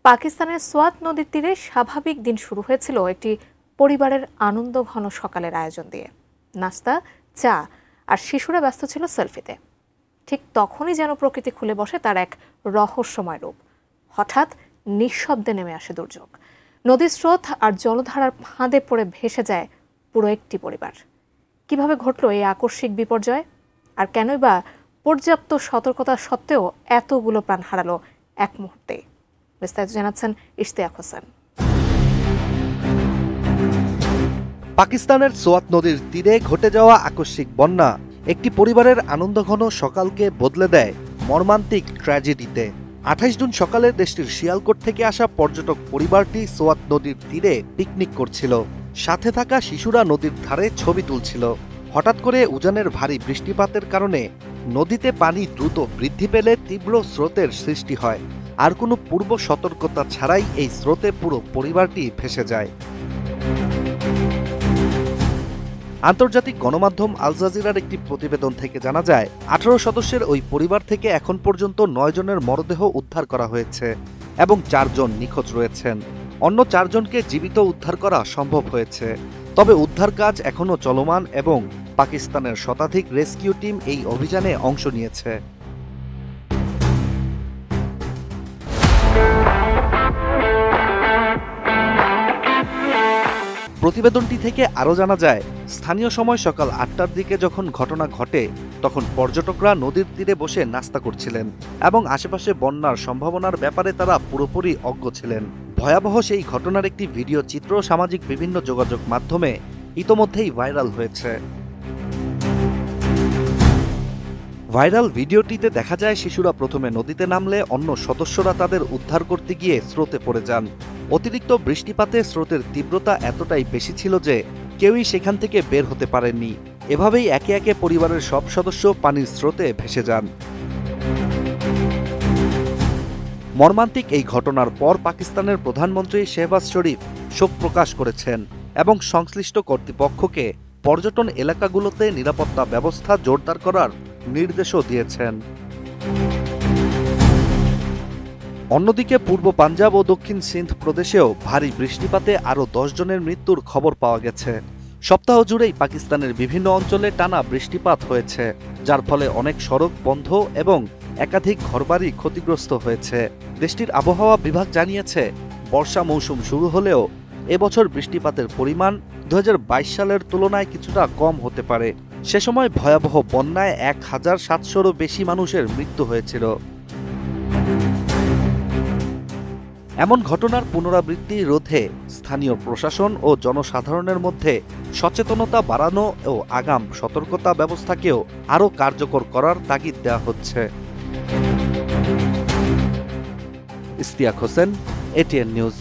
পাকিস্তানের সোয়াত নদীর তীরে স্বাভাবিক দিন শুরু হয়েছিল একটি পরিবারের আনন্দঘন সকালের আয়োজন দিয়ে। নাস্তা, চা আর শিশুরা ব্যস্ত ছিল সেলফিতে। ঠিক তখনই যেন প্রকৃতি খুলে বসে তার এক রহস্যময় রূপ। হঠাৎ নিঃশব্দে নেমে আসে দুর্যোগ। নদীর স্রোত আর জলধারার ফাঁদে পড়ে ভেসে যায় পুরো একটি পরিবার। কিভাবে ঘটল এই আকস্মিক বিপর্যয়, আর কেনই বা পর্যাপ্ত সতর্কতা সত্ত্বেও এতগুলো প্রাণ হারালো এক মুহূর্তে? বিস্তারিত জানাচ্ছেন ইশতিয়াক হোসেন। পাকিস্তানের সোয়াত নদীর তীরে ঘটে যাওয়া আকস্মিক বন্যা একটি পরিবারের আনন্দঘন সকালকে বদলে দেয় মর্মান্তিক ট্র্যাজেডিতে। 28 জুন সকালে দেশটির শিয়ালকোট থেকে আসা পর্যটক পরিবারটি সোয়াত নদীর তীরে পিকনিক করছিল। সাথে থাকা শিশুরা নদীর ধারে ছবি তুলছিল। হঠাৎ করে উজানের ভারী বৃষ্টিপাতের কারণে নদীতে পানি দ্রুত বৃদ্ধি পেলে তীব্র স্রোতের সৃষ্টি হয়। আর কোনো পূর্ব সতর্কতা ছাড়াই এই স্রোতে পুরো পরিবারটি ভেসে যায়। আন্তর্জাতিক গণমাধ্যম আল জাজিরার একটি প্রতিবেদন থেকে জানা যায়, 18 সদস্যের ওই পরিবার থেকে এখন পর্যন্ত 9 জনের মরদেহ উদ্ধার করা হয়েছে এবং 4 জন নিখোঁজ রয়েছেন। অন্য 4 জনকে জীবিত উদ্ধার করা সম্ভব হয়েছে। তবে উদ্ধার কাজ এখনও চলমান এবং পাকিস্তানের শতাধিক রেস্কিউ টিম এই অভিযানে অংশ নিয়েছে। প্রতিবেদনটি থেকে আরও জানা যায়, স্থানীয় সময় সকাল 8টার দিকে যখন ঘটনা ঘটে তখন পর্যটকরা নদীর তীরে বসে নাস্তা করছিলেন এবং আশেপাশে বন্যার সম্ভাবনার ব্যাপারে তারা পুরোপুরি অজ্ঞ ছিলেন। ভয়াবহ সেই ঘটনার একটি ভিডিও চিত্র সামাজিক বিভিন্ন যোগাযোগ মাধ্যমে ইতোমধ্যেই ভাইরাল হয়েছে। ভাইরাল ভিডিওটিতে দেখা যায় শিশুরা প্রথমে নদীতে নামলে অন্য সদস্যরা তাদের উদ্ধার করতে গিয়ে স্রোতে পড়ে যান। অতিরিক্ত বৃষ্টিপাতে স্রোতের তীব্রতা এতটাই বেশি ছিল যে কেউই সেখান থেকে বের হতে পারেননি। এভাবেই একে একে পরিবারের সব সদস্য পানির স্রোতে ভেসে যান। মর্মান্তিক এই ঘটনার পর পাকিস্তানের প্রধানমন্ত্রী শেহবাজ শরীফ শোক প্রকাশ করেছেন এবং সংশ্লিষ্ট কর্তৃপক্ষকে পর্যটন এলাকাগুলোতে নিরাপত্তা ব্যবস্থা জোরদার করার নির্দেশও দিয়েছেন। অন্যদিকে পূর্ব পাঞ্জাব ও দক্ষিণ সিন্ধ প্রদেশেও ভারী বৃষ্টিপাতে আরও 10 জনের মৃত্যুর খবর পাওয়া গেছে। সপ্তাহ জুড়েই পাকিস্তানের বিভিন্ন অঞ্চলে টানা বৃষ্টিপাত হয়েছে, যার ফলে অনেক সড়ক বন্ধ এবং একাধিক ঘরবাড়ি ক্ষতিগ্রস্ত হয়েছে। দেশটির আবহাওয়া বিভাগ জানিয়েছে, বর্ষা মৌসুম শুরু হলেও এবছর বৃষ্টিপাতের পরিমাণ 2022 সালের তুলনায় কিছুটা কম হতে পারে। সে সময় ভয়াবহ বন্যায় 1700-রও বেশি মানুষের মৃত্যু হয়েছিল। এমন ঘটনার পুনরাবৃত্তি রোধে স্থানীয় প্রশাসন ও জনসাধারণের মধ্যে সচেতনতা বাড়ানো ও আগাম সতর্কতা ব্যবস্থাকেও আরও কার্যকর করার তাগিদ দেওয়া হচ্ছে। Ishtiaq Hossain, ATN news.